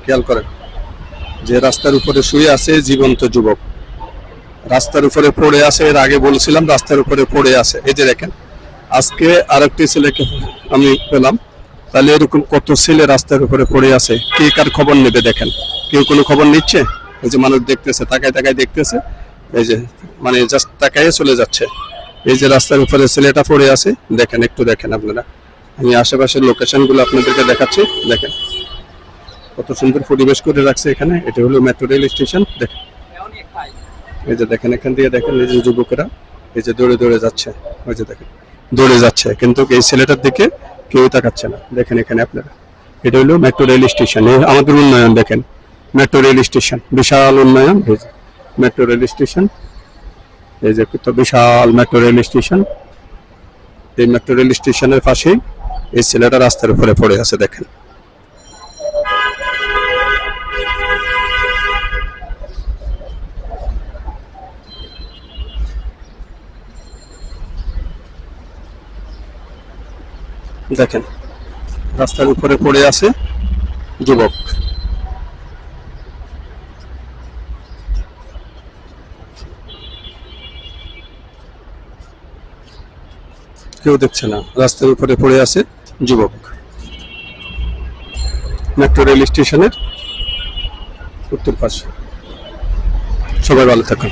খেয়াল করেন, যে রাস্তার উপরে শুয়ে আছে জীবন্ত যুবক, রাস্তার উপরে পড়ে আছে। এর আগে বলছিলাম রাস্তার উপরে পড়ে আছে। এই যে দেখেন, আজকে আরেকটি ছেলেকে আমি পেলাম। তাহলে এরকম কত ছেলে রাস্তার উপরে পড়ে আছে, কে কার খবর নেবে? দেখেন, কেউ কোনো খবর নিচ্ছে? এই যে মানুষ দেখতেছে, তাকায় তাকায় দেখতেছে, এই যে মানে জাস্ট তাকায় চলে যাচ্ছে। এই যে রাস্তার উপরে ছেলেটা পড়ে আছে, দেখেন, একটু দেখেন আপনারা। আমি আশেপাশের লোকেশনগুলো আপনাদেরকে দেখাচ্ছি। দেখেন কত সুন্দর পরিবেশ করে রাখছে এখানে। এটা হলো মেট্রো রেল স্টেশন। দেখেন, এই যে দেখেন, এখান দিয়ে দেখেন এই যে যুবকেরা এই যে দৌড়ে দৌড়ে যাচ্ছে। ওই যে দেখেন দৌড়ে যাচ্ছে, কিন্তু এই ছেলেটার দিকে কেউ তাকাচ্ছে না। দেখেন এখানে আপনারা, এটা হলো মেট্রো রেল স্টেশন। আমাদের উন্নয়ন দেখেন, মেট্রো রেল স্টেশন বিশাল উন্নয়ন। এই যে মেট্রো রেল স্টেশন, এই যে কত বিশাল মেট্রো রেল স্টেশন। এই মেট্রো রেল স্টেশনের পাশেই এই ছেলেটা রাস্তার উপরে পড়ে আছে। দেখেন, দেখেন রাস্তার উপরে পড়ে আছে যুবক। কেউ দেখছে না, রাস্তার উপরে পড়ে আছে যুবক। মেট্রো রেল স্টেশনের উত্তর পাশে। সবাই ভালো থাকুন।